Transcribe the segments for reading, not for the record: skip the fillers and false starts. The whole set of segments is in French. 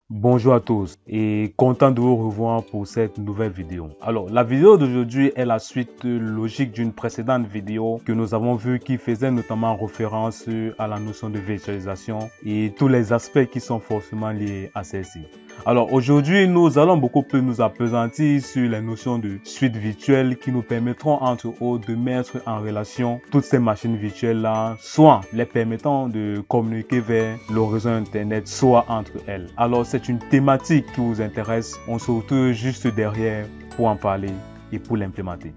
Bonjour à tous et content de vous revoir pour cette nouvelle vidéo. Alors, la vidéo d'aujourd'hui est la suite logique d'une précédente vidéo que nous avons vue qui faisait notamment référence à la notion de virtualisation et tous les aspects qui sont forcément liés à celle-ci. Alors, aujourd'hui, nous allons beaucoup plus nous appesantir sur les notions de suite virtuelle qui nous permettront entre autres de mettre en relation toutes ces machines virtuelles-là, soit les permettant de communiquer vers le réseau Internet, soit entre elles. Alors, c'est une thématique qui vous intéresse. On se retrouve juste derrière pour en parler et pour l'implémenter.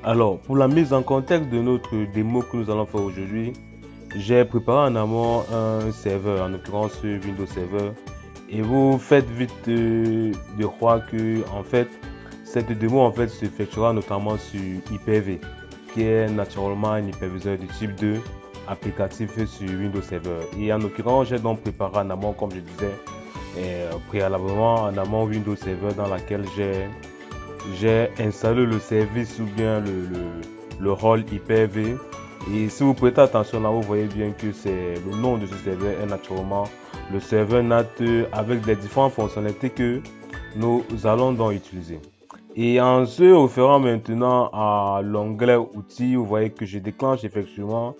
Alors, pour la mise en contexte de notre démo que nous allons faire aujourd'hui, j'ai préparé en amont un serveur, en l'occurrence Windows Server, et vous faites vite de croire que en fait cette démo en fait s'effectuera notamment sur Hyper-V, qui est naturellement un hyperviseur de type 2 applicatif sur Windows Server. Et en l'occurrence, j'ai donc préparé en amont, comme je disais préalablement, en amont Windows Server dans laquelle j'ai installé le service ou bien le rôle Hyper-V. Et si vous prêtez attention là, vous voyez bien que c'est le nom de ce serveur est naturellement le serveur NAT avec les différentes fonctionnalités que nous allons donc utiliser. Et en se référant maintenant à l'onglet outils, vous voyez que je déclenche effectivement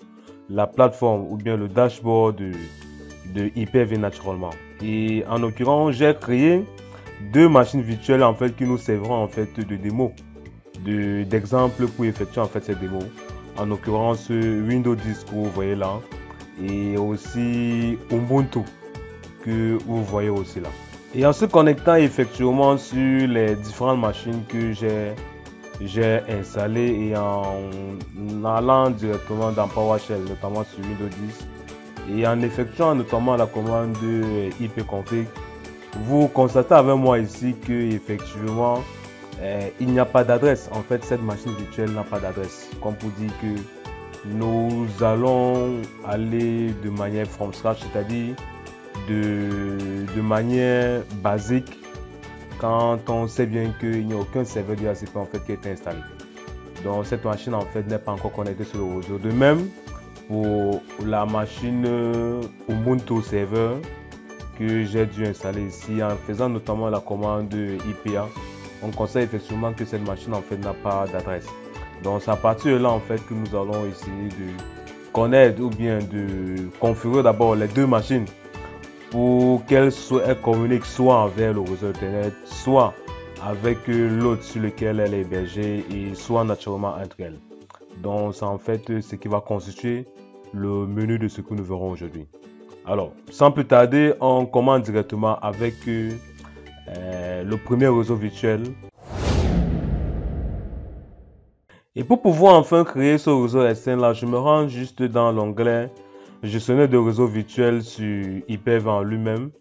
la plateforme ou bien le dashboard de Hyper-V naturellement. Et en l'occurrence, j'ai créé deux machines virtuelles en fait qui nous serviront en fait de démo, d'exemple pour effectuer en fait cette démo. En l'occurrence Windows 10 que vous voyez là et aussi Ubuntu que vous voyez aussi là. Et en se connectant effectivement sur les différentes machines que j'ai installées et en allant directement dans PowerShell, notamment sur Windows 10 et en effectuant notamment la commande ipconfig, vous constatez avec moi ici que effectivement il n'y a pas d'adresse. En fait, cette machine virtuelle n'a pas d'adresse. Comme pour dire que nous allons aller de manière from scratch, c'est-à-dire de manière basique quand on sait bien qu'il n'y a aucun serveur DHCP en fait qui est installé. Donc cette machine en fait n'est pas encore connectée sur le réseau. De même pour la machine Ubuntu serveur que j'ai dû installer ici en faisant notamment la commande IPA. On conseille effectivement que cette machine en fait n'a pas d'adresse. Donc c'est à partir de là en fait que nous allons essayer de connaître ou bien de configurer d'abord les deux machines pour qu'elles communiquent soit vers le réseau Internet, soit avec l'autre sur lequel elle est hébergée et soit naturellement entre elles. Donc c'est en fait ce qui va constituer le menu de ce que nous verrons aujourd'hui. Alors sans plus tarder, on commence directement avec le premier réseau virtuel. Et pour pouvoir enfin créer ce réseau externe là, je me rends juste dans l'onglet gestionnaire de réseau virtuel sur Hyper-V en lui-même.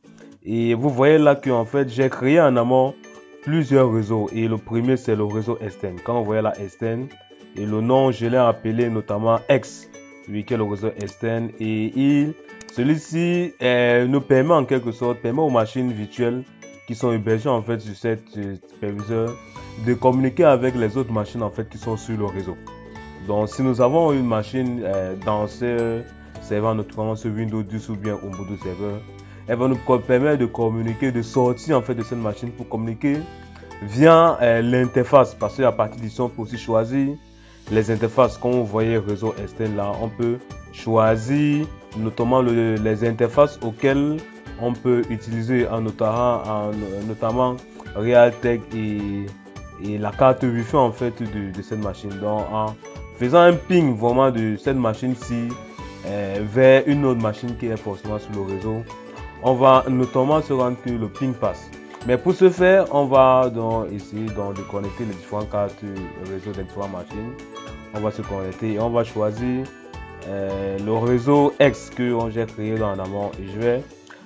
Et vous voyez là que en fait j'ai créé en amont plusieurs réseaux. Et le premier c'est le réseau externe. Quand vous voyez la externe et le nom, je l'ai appelé notamment X, lui qui est le réseau externe. Et celui-ci nous permet en quelque sorte, permet aux machines virtuelles qui sont hébergées en fait sur cette superviseur de communiquer avec les autres machines en fait qui sont sur le réseau. Donc si nous avons une machine dans ce serveur, notamment sur Windows 10 ou bien Ubuntu serveur, elle va nous permettre de communiquer, de sortir en fait de cette machine pour communiquer via l'interface, parce qu'à partir d'ici on peut aussi choisir les interfaces. Comme vous voyez réseau externe là, on peut choisir notamment les interfaces auxquelles on peut utiliser notamment Realtek et la carte Wi-Fi en fait de cette machine. Donc en faisant un ping vraiment de cette machine-ci vers une autre machine qui est forcément sur le réseau, on va notamment se rendre que le ping passe. Mais pour ce faire, on va donc essayer donc de connecter les différentes cartes réseau des différentes machines. On va se connecter et on va choisir le réseau X que j'ai créé dans l'amont et je vais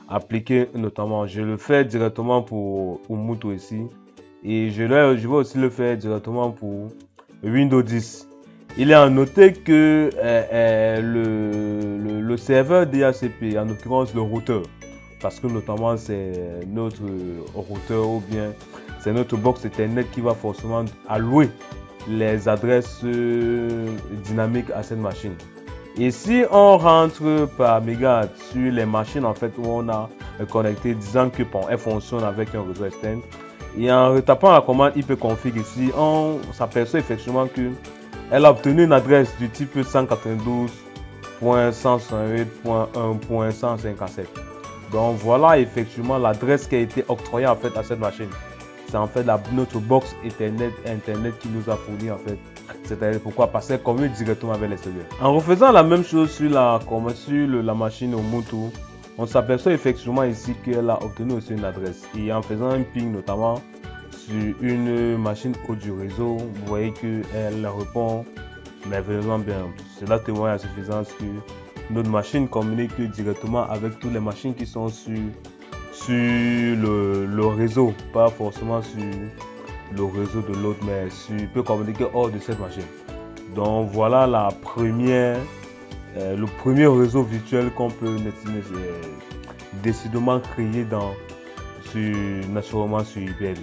appliquer notamment, je le fais directement pour Ubuntu ici et je vais aussi le faire directement pour Windows 10. Il est à noter que le serveur DHCP, en l'occurrence le routeur, parce que notamment c'est notre routeur ou bien c'est notre box Ethernet qui va forcément allouer les adresses dynamiques à cette machine. Et si on rentre par mégahertz sur les machines en fait où on a connecté, disant que bon, elle fonctionne avec un réseau externe, et en retapant la commande ipconfig ici, on s'aperçoit effectivement que elle a obtenu une adresse du type 192.168.1.157. Donc voilà effectivement l'adresse qui a été octroyée en fait à cette machine. C'est en fait notre box internet qui nous a fourni en fait. C'est-à-dire pourquoi? Parce qu'elle communique directement avec l'extérieur. En refaisant la même chose sur la machine Ubuntu, on s'aperçoit effectivement ici qu'elle a obtenu aussi une adresse. Et en faisant un ping notamment sur une machine haut du réseau, vous voyez qu'elle répond merveilleusement bien. Cela témoigne à suffisance que notre machine communique directement avec toutes les machines qui sont sur le réseau, pas forcément sur le réseau de l'autre, mais peut communiquer hors de cette machine. Donc voilà le premier réseau virtuel qu'on peut décidément créer naturellement sur Hyper-V.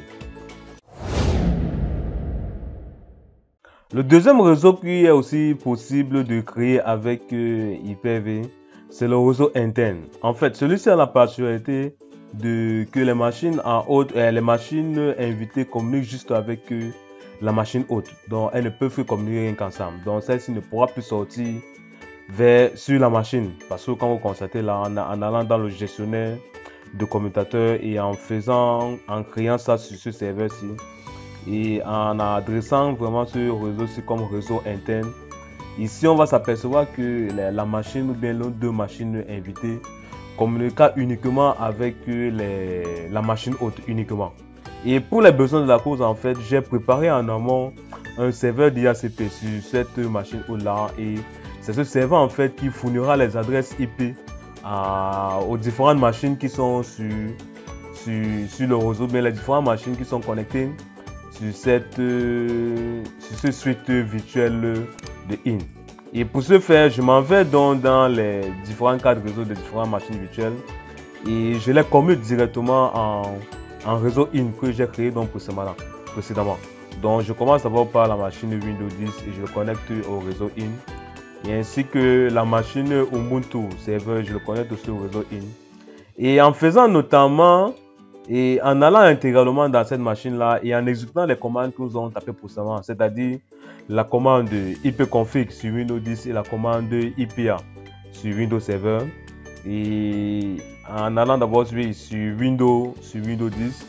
Le deuxième réseau qui est aussi possible de créer avec Hyper-V, c'est le réseau interne. En fait, celui-ci a la particularité que les machines invitées communiquent juste avec la machine hôte. Donc, elles ne peuvent que communiquer rien qu'ensemble. Donc, celle-ci ne pourra plus sortir sur la machine. Parce que quand vous constatez là, en allant dans le gestionnaire de commutateurs et en créant ça sur ce serveur-ci, et en adressant vraiment ce réseau-ci comme réseau interne, ici on va s'apercevoir que la machine ou bien l'autre deux machines invitées communiquent uniquement avec la machine haute uniquement. Et pour les besoins de la cause, en fait, j'ai préparé en amont un serveur d'IACP sur cette machine haute là, et c'est ce serveur en fait qui fournira les adresses IP aux différentes machines qui sont sur le réseau, mais les différentes machines qui sont connectées sur ce suite virtuelle de IN. Et pour ce faire, je m'en vais donc dans les différents cadres réseau des différentes machines virtuelles et je les commute directement en réseau IN que j'ai créé donc précédemment. Donc je commence d'abord par la machine Windows 10 et je le connecte au réseau IN. Et ainsi que la machine Ubuntu serveur, je le connecte aussi au réseau IN. Et en faisant notamment et en allant intégralement dans cette machine là et en exécutant les commandes que nous avons tapées précédemment, c'est-à-dire la commande ipconfig sur Windows 10 et la commande IPA sur Windows Server, et en allant d'abord sur Windows 10,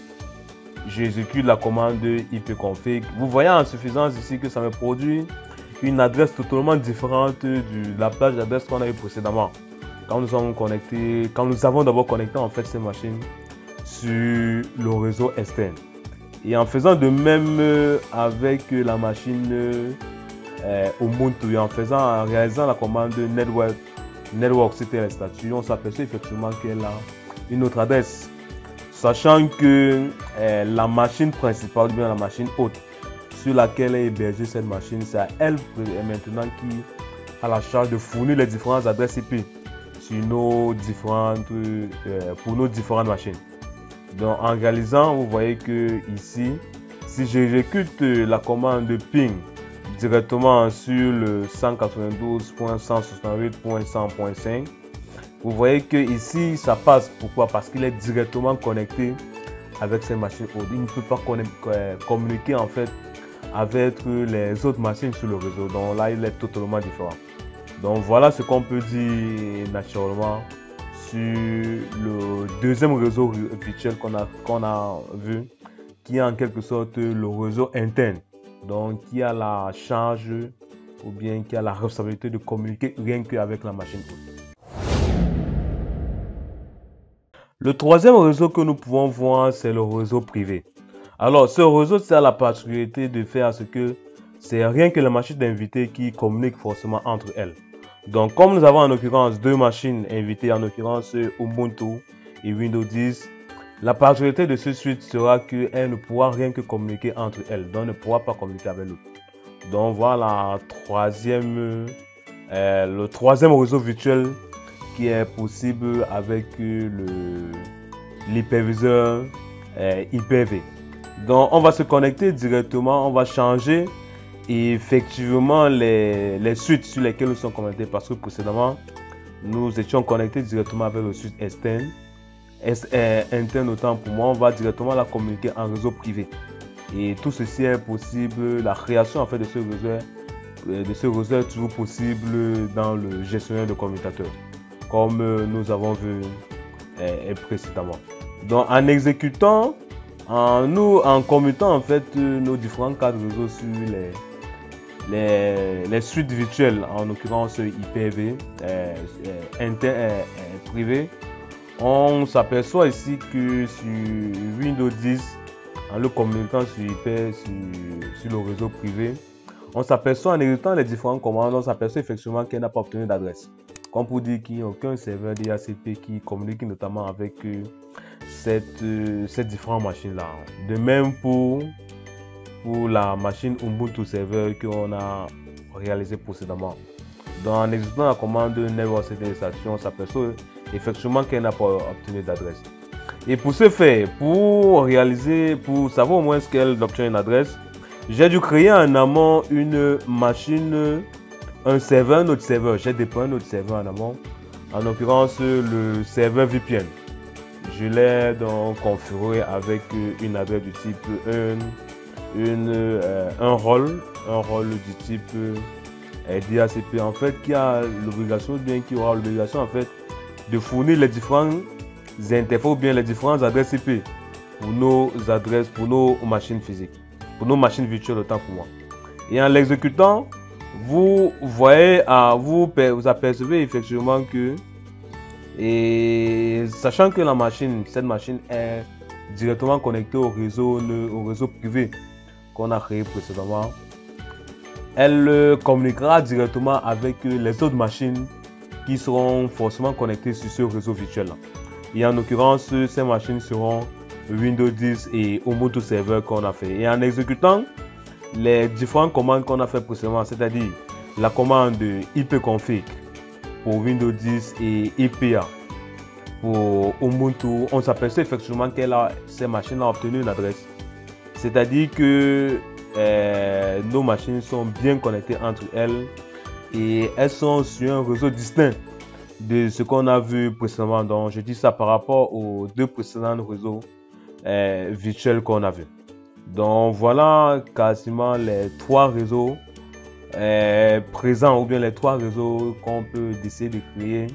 j'exécute la commande ipconfig. Vous voyez en suffisance ici que ça me produit une adresse totalement différente de la plage d'adresse qu'on a eu précédemment quand nous avons d'abord connecté en fait ces machines sur le réseau externe. Et en faisant de même avec la machine Ubuntu et en réalisant la commande network c'était le statut, on s'aperçoit effectivement qu'elle a une autre adresse, sachant que la machine principale ou bien la machine haute sur laquelle est hébergée cette machine, c'est elle maintenant qui a la charge de fournir les différentes adresses IP sur pour nos différentes machines. Donc en réalisant, vous voyez que ici, si j'exécute la commande ping directement sur le 192.168.100.5, vous voyez que ici ça passe. Pourquoi? Parce qu'il est directement connecté avec ces machines hautes. Il ne peut pas communiquer en fait avec les autres machines sur le réseau. Donc là, il est totalement différent. Donc voilà ce qu'on peut dire naturellement sur le deuxième réseau virtuel qu'on a vu, qui est en quelque sorte le réseau interne, donc qui a la charge ou bien qui a la responsabilité de communiquer rien qu'avec la machine haute. Le troisième réseau que nous pouvons voir, c'est le réseau privé. Alors ce réseau, ça a la particularité de faire ce que c'est rien que les machines invitées qui communiquent forcément entre elles. Donc comme nous avons en l'occurrence deux machines invitées, en l'occurrence Ubuntu et Windows 10, la particularité de ce suite sera qu'elle ne pourra rien que communiquer entre elles, donc ne pourra pas communiquer avec l'autre. Donc voilà le troisième réseau virtuel qui est possible avec l'hyperviseur Hyper-V. Donc on va se connecter directement, on va changer Et effectivement, les suites sur lesquelles nous sommes connectés, parce que précédemment, nous étions connectés directement avec le suite externe. Interne autant pour moi, on va directement la communiquer en réseau privé. Et tout ceci est possible, la création en fait de ce réseau est toujours possible dans le gestionnaire de commutateurs, comme nous avons vu précédemment. Donc en exécutant, en commutant en fait nos différents cadres réseau sur les suites virtuelles, en l'occurrence IPv privé, on s'aperçoit ici que sur Windows 10, en le communiquant sur IP, sur le réseau privé, on s'aperçoit en exécutant les différentes commandes, on s'aperçoit effectivement qu'elle n'a pas obtenu d'adresse. Comme pour dire qu'il n'y a aucun serveur DHCP qui communique notamment avec ces différentes machines-là. De même pour la machine Ubuntu Server qu'on a réalisé précédemment. Donc en exécutant la commande network station, on s'aperçoit effectivement qu'elle n'a pas obtenu d'adresse. Et pour ce faire, pour savoir au moins ce qu'elle obtient une adresse, j'ai dû créer en amont une machine, un autre serveur. J'ai déployé un autre serveur en amont, en l'occurrence le serveur VPN. Je l'ai donc configuré avec une adresse du type un rôle du type DHCP en fait, qui a l'obligation, qui aura l'obligation en fait de fournir les différentes interfaces ou bien les différentes adresses IP pour nos machines physiques, pour nos machines virtuelles autant pour moi. Et en l'exécutant, vous voyez, vous apercevez effectivement que, et sachant que cette machine est directement connectée au réseau privé qu'on a créé précédemment, elle communiquera directement avec les autres machines qui seront forcément connectées sur ce réseau virtuel. Et en l'occurrence, ces machines seront Windows 10 et Ubuntu Server qu'on a fait. Et en exécutant les différentes commandes qu'on a fait précédemment, c'est-à-dire la commande ipconfig pour Windows 10 et IPA pour Ubuntu, on s'aperçoit effectivement que ces machines ont obtenu une adresse. C'est-à-dire que nos machines sont bien connectées entre elles et elles sont sur un réseau distinct de ce qu'on a vu précédemment. Donc je dis ça par rapport aux deux précédents réseaux virtuels qu'on a vu. Donc voilà quasiment les trois réseaux présents, ou bien les trois réseaux qu'on peut décider de créer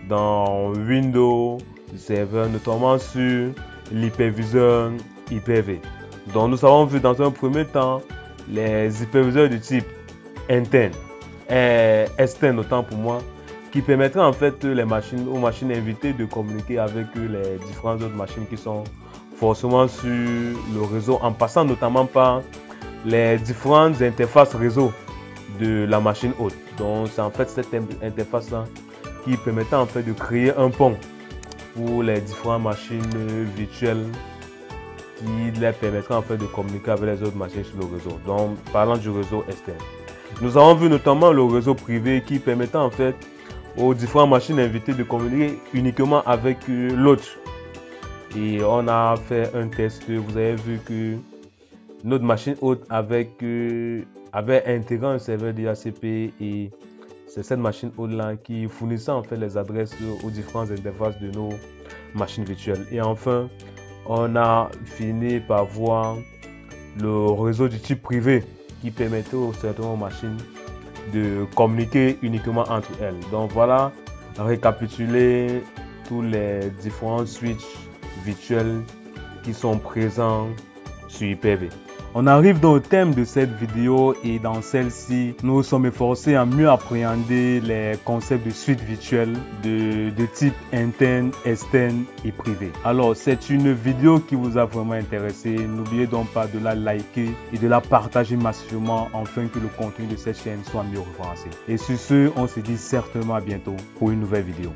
dans Windows Server, notamment sur l'hyperviseur Hyper-V. Donc nous avons vu dans un premier temps les hyperviseurs du type interne et externe autant pour moi, qui permettraient en fait aux machines invitées de communiquer avec les différentes autres machines qui sont forcément sur le réseau, en passant notamment par les différentes interfaces réseau de la machine hôte. Donc c'est en fait cette interface là qui permettait en fait de créer un pont pour les différentes machines virtuelles, qui les permettra en fait de communiquer avec les autres machines sur le réseau. Donc parlant du réseau externe, nous avons vu notamment le réseau privé qui permettait en fait aux différentes machines invitées de communiquer uniquement avec l'autre. Et on a fait un test, vous avez vu que notre machine hôte avait intégré un serveur DHCP, et c'est cette machine hôte là qui fournissait en fait les adresses aux différentes interfaces de nos machines virtuelles. Et enfin, on a fini par voir le réseau du type privé qui permettait aux certaines machines de communiquer uniquement entre elles. Donc voilà, récapituler tous les différents switches virtuels qui sont présents sur Hyper-V. On arrive dans le thème de cette vidéo, et dans celle-ci, nous sommes efforcés à mieux appréhender les concepts de suites virtuelles de type interne, externe et privé. Alors, c'est une vidéo qui vous a vraiment intéressé. N'oubliez donc pas de la liker et de la partager massivement afin que le contenu de cette chaîne soit mieux référencé. Et sur ce, on se dit certainement à bientôt pour une nouvelle vidéo.